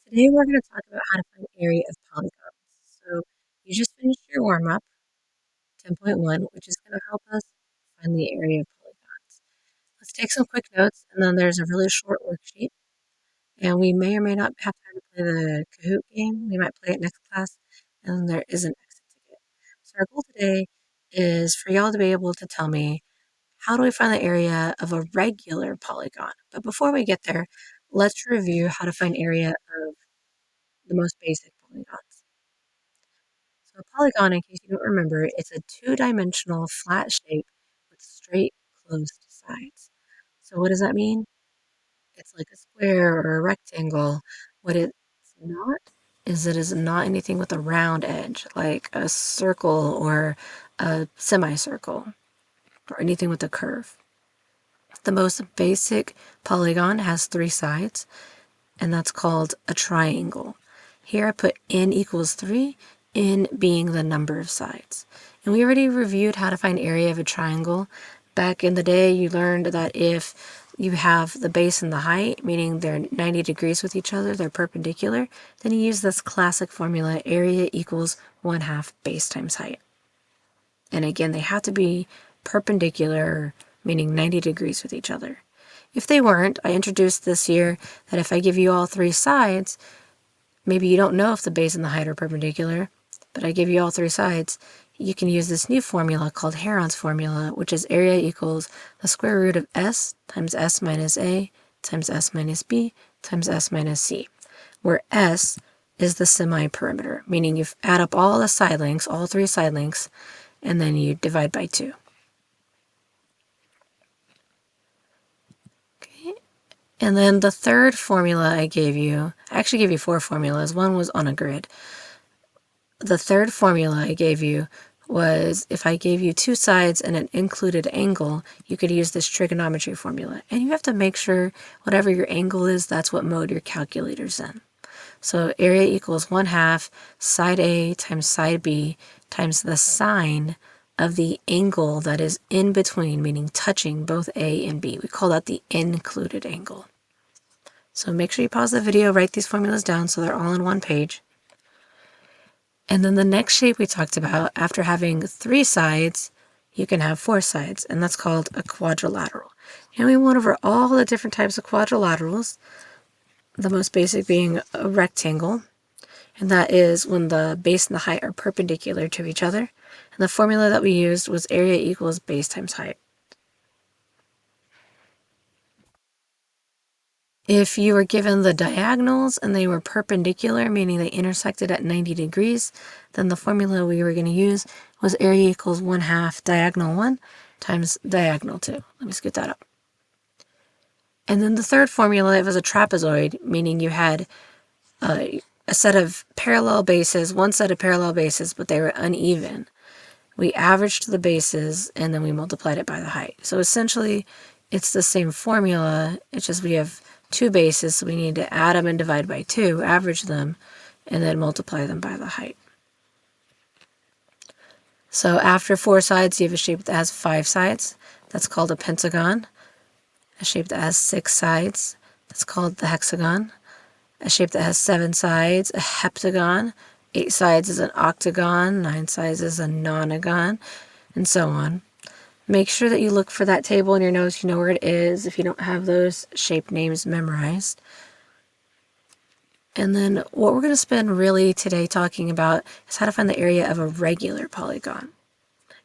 Today we're going to talk about how to find area of polygons. So you just finished your warm-up, 10.1, which is going to help us find the area of polygons. Let's take some quick notes, and then there's a really short worksheet. And we may or may not have time to play the Kahoot game. We might play it next class, and then there is an exit ticket. So our goal today is for y'all to be able to tell me, how do we find the area of a regular polygon? But before we get there, let's review how to find area of the most basic polygons. So a polygon, in case you don't remember, it's a two-dimensional flat shape with straight closed sides. So what does that mean? It's like a square or a rectangle. What it's not is it is not anything with a round edge, like a circle or a semicircle or anything with a curve. The most basic polygon has three sides, and that's called a triangle. Here I put n equals 3, n being the number of sides. And we already reviewed how to find area of a triangle. Back in the day, you learned that if you have the base and the height, meaning they're 90 degrees with each other, they're perpendicular, then you use this classic formula, area equals 1/2 base times height. And again, they have to be perpendicular, meaning 90 degrees with each other. If they weren't, I introduced this year that if I give you all three sides, maybe you don't know if the base and the height are perpendicular, but I give you all three sides, you can use this new formula called Heron's formula, which is area equals the square root of s times s minus a times s minus b times s minus c, where s is the semi-perimeter, meaning you add up all the side lengths, all three side lengths, and then you divide by 2. Okay. And then the third formula I gave you, I actually gave you 4 formulas. One was on a grid. The third formula I gave you was if I gave you 2 sides and an included angle, you could use this trigonometry formula. And you have to make sure whatever your angle is, that's what mode your calculator's in. So area equals 1/2 side A times side B times the sine of the angle that is in between, meaning touching both A and B. We call that the included angle. So make sure you pause the video, write these formulas down so they're all on one page. And then the next shape we talked about, after having 3 sides, you can have 4 sides, and that's called a quadrilateral. And we went over all the different types of quadrilaterals, the most basic being a rectangle, and that is when the base and the height are perpendicular to each other. And the formula that we used was area equals base times height. If you were given the diagonals and they were perpendicular, meaning they intersected at 90 degrees, then the formula we were going to use was area equals 1/2 diagonal 1 times diagonal 2. Let me scoot that up. And then the third formula, it was a trapezoid, meaning you had a set of parallel bases, one set of parallel bases, but they were uneven. We averaged the bases and then we multiplied it by the height. So essentially, it's the same formula, it's just we have 2 bases, so we need to add them and divide by 2, average them, and then multiply them by the height. So after 4 sides, you have a shape that has 5 sides. That's called a pentagon. A shape that has 6 sides. That's called the hexagon. A shape that has 7 sides, a heptagon. 8 sides is an octagon. 9 sides is a nonagon, and so on. Make sure that you look for that table in your notes, you know where it is if you don't have those shape names memorized. And then what we're going to spend really today talking about is how to find the area of a regular polygon.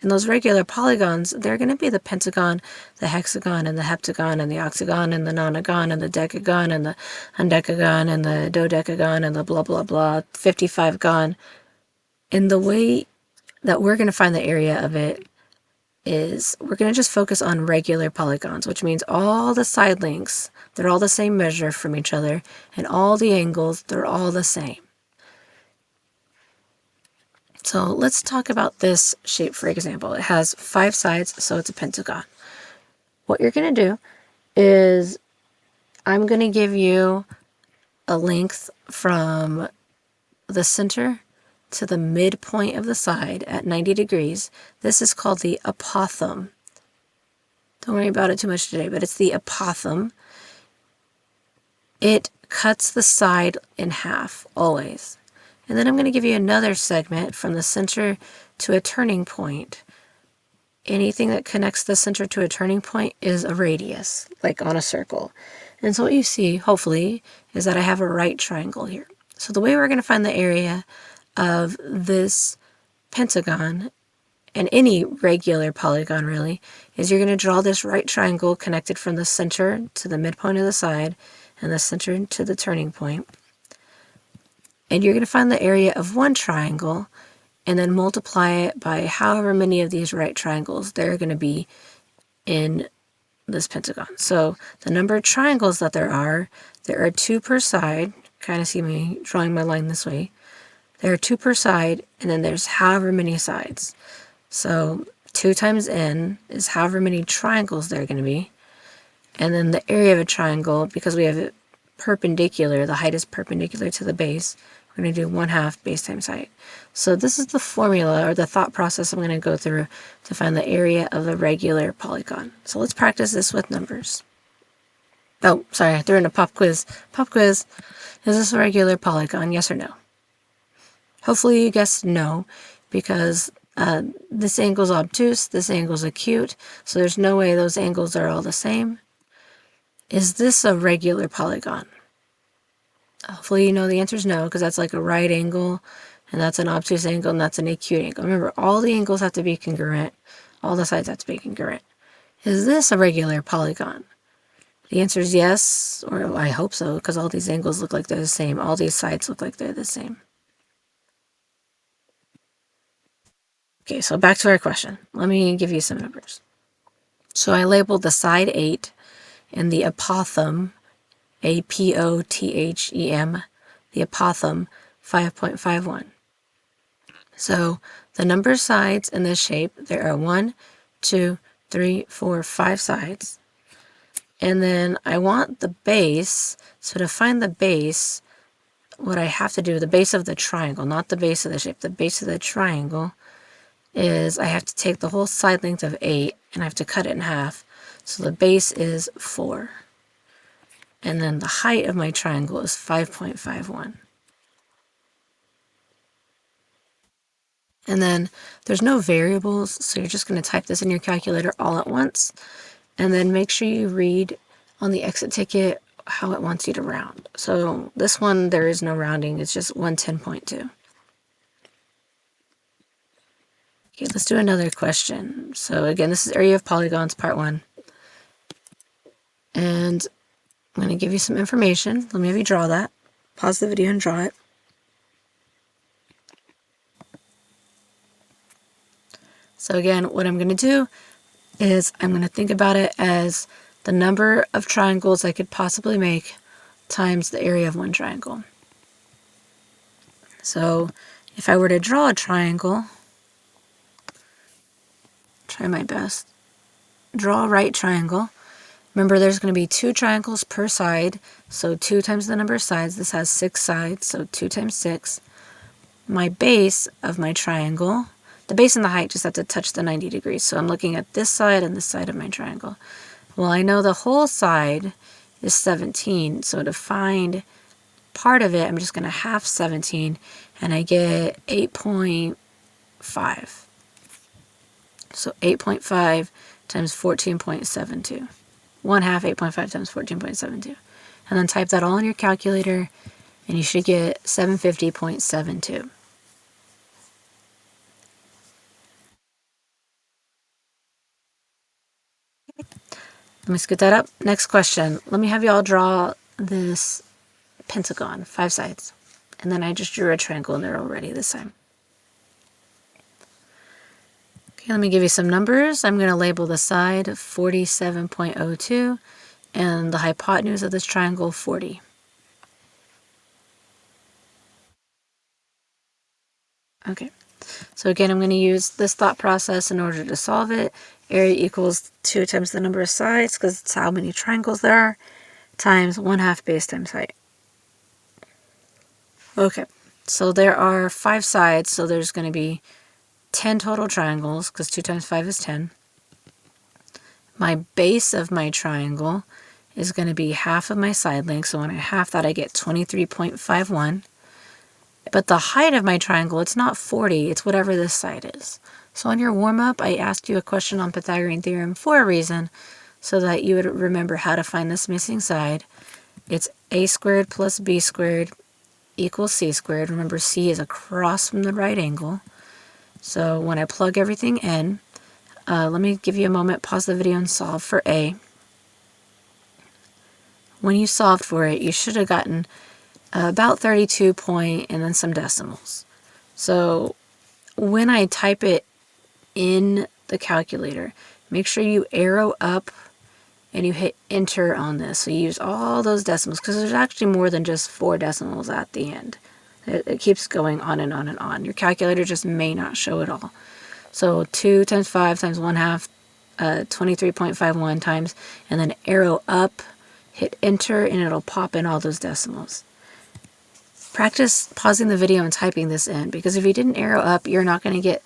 And those regular polygons, they're going to be the pentagon, the hexagon, and the heptagon, and the octagon, and the nonagon, and the decagon, and the undecagon, and the dodecagon, and the blah, blah, blah, 55gon. And the way that we're going to find the area of it is we're going to just focus on regular polygons, which means all the side lengths, they're all the same measure from each other, and all the angles, they're all the same. So let's talk about this shape, for example. It has 5 sides, so it's a pentagon. What you're going to do is I'm going to give you a length from the center to the midpoint of the side at 90 degrees. This is called the apothem. Don't worry about it too much today, but it's the apothem. It cuts the side in half, always. And then I'm going to give you another segment from the center to a turning point. Anything that connects the center to a turning point is a radius, like on a circle. And so what you see, hopefully, is that I have a right triangle here. So the way we're going to find the area of this pentagon, and any regular polygon really, is you're going to draw this right triangle connected from the center to the midpoint of the side and the center to the turning point. And you're going to find the area of one triangle and then multiply it by however many of these right triangles there are going to be in this pentagon. So the number of triangles that there are two per side. Kind of see me drawing my line this way. There are two per side, and then there's however many sides. So 2 times n is however many triangles there are going to be. And then the area of a triangle, because we have it perpendicular, the height is perpendicular to the base, we're going to do 1/2 base times height. So this is the formula or the thought process I'm going to go through to find the area of a regular polygon. So let's practice this with numbers. Oh, sorry, I threw in a pop quiz. Pop quiz, is this a regular polygon, yes or no? Hopefully you guessed no, because this angle's obtuse, this angle's acute, so there's no way those angles are all the same. Is this a regular polygon? Hopefully you know the answer is no, because that's like a right angle, and that's an obtuse angle, and that's an acute angle. Remember, all the angles have to be congruent. All the sides have to be congruent. Is this a regular polygon? The answer is yes, or I hope so, because all these angles look like they're the same. All these sides look like they're the same. Okay, so back to our question. Let me give you some numbers. So I labeled the side 8 and the apothem, A-P-O-T-H-E-M, the apothem 5.51. So the number of sides in this shape, there are 1, 2, 3, 4, 5 sides. And then I want the base, so to find the base, what I have to do, the base of the triangle, not the base of the shape, the base of the triangle, is I have to take the whole side length of 8 and I have to cut it in half. So the base is 4. And then the height of my triangle is 5.51. And then there's no variables, so you're just going to type this in your calculator all at once. And then make sure you read on the exit ticket how it wants you to round. So this one, there is no rounding, it's just 110.2. Okay, let's do another question. So again, this is Area of Polygons, part 1. And I'm going to give you some information. Let me have you draw that. Pause the video and draw it. So again, what I'm going to do is I'm going to think about it as the number of triangles I could possibly make times the area of one triangle. So if I were to draw a triangle, try my best, draw a right triangle. Remember, there's going to be 2 triangles per side, so 2 times the number of sides. This has 6 sides, so 2 times 6. My base of my triangle, the base and the height just have to touch the 90 degrees. So I'm looking at this side and this side of my triangle. Well, I know the whole side is 17, so to find part of it, I'm just going to half 17, and I get 8.5. So 8.5 times 14.72. 1/2 8.5 times 14.72. And then type that all in your calculator, and you should get 750.72. Let me scoot that up. Next question. Let me have you all draw this pentagon, 5 sides. And then I just drew a triangle in there already this time. Okay, let me give you some numbers. I'm going to label the side 47.02 and the hypotenuse of this triangle 40. Okay, so again, I'm going to use this thought process in order to solve it. Area equals 2 times the number of sides, because it's how many triangles there are, times 1/2 base times height. Okay, so there are 5 sides, so there's going to be 10 total triangles, because 2 times 5 is 10. My base of my triangle is going to be half of my side length. So when I half that, I get 23.51. But the height of my triangle, it's not 40, it's whatever this side is. So on your warm-up, I asked you a question on Pythagorean theorem for a reason, so that you would remember how to find this missing side. It's a squared plus b squared equals c squared. Remember, c is across from the right angle. So when I plug everything in, let me give you a moment, pause the video and solve for a. When you solved for it, you should have gotten about 32 point and then some decimals. So when I type it in the calculator, make sure you arrow up and you hit enter on this. So you use all those decimals, because there's actually more than just 4 decimals at the end. It keeps going on and on and on. Your calculator just may not show it all. So 2 times 5 times 1/2, 23.51 times, and then arrow up, hit enter, and it'll pop in all those decimals. Practice pausing the video and typing this in, because if you didn't arrow up, you're not going to get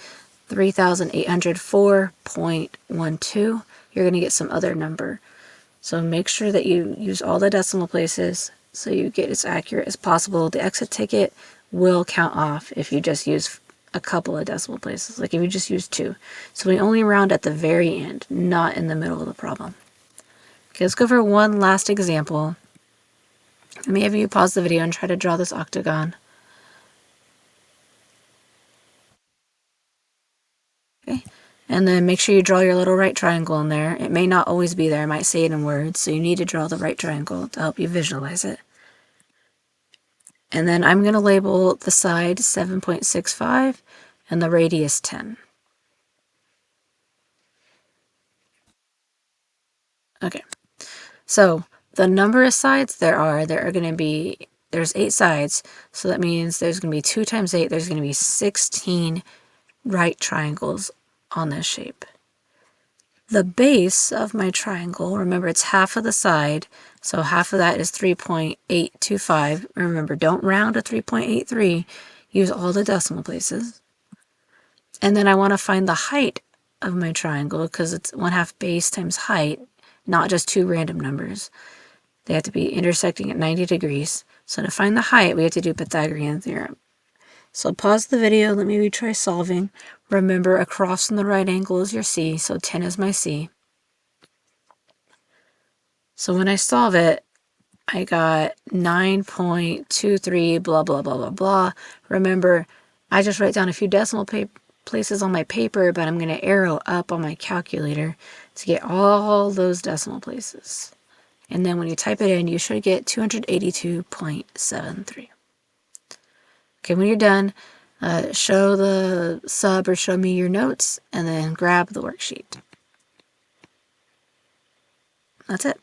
3,804.12. You're going to get some other number. So make sure that you use all the decimal places so you get as accurate as possible. The exit ticket will count off if you just use a couple of decimal places, like if you just use 2. So we only round at the very end, not in the middle of the problem. Okay, let's go for one last example. Let me have you pause the video and try to draw this octagon. Okay, and then make sure you draw your little right triangle in there. It may not always be there. I might say it in words, so you need to draw the right triangle to help you visualize it. And then I'm going to label the side 7.65 and the radius 10. Okay, so the number of sides there are going to be, there's 8 sides, so that means there's going to be 2 times 8, there's going to be 16 right triangles on this shape. The base of my triangle, remember it's half of the side, so half of that is 3.825. Remember, don't round to 3.83, use all the decimal places. And then I want to find the height of my triangle, because it's 1/2 base times height, not just 2 random numbers. They have to be intersecting at 90 degrees. So to find the height, we have to do Pythagorean theorem. So pause the video, let me retry solving. Remember, across from the right angle is your c, so 10 is my c. So when I solve it, I got 9.23 blah, blah, blah, blah, blah. Remember, I just write down a few decimal places on my paper, but I'm going to arrow up on my calculator to get all those decimal places. And then when you type it in, you should get 282.73. Okay, when you're done, show the sub or show me your notes, and then grab the worksheet. That's it.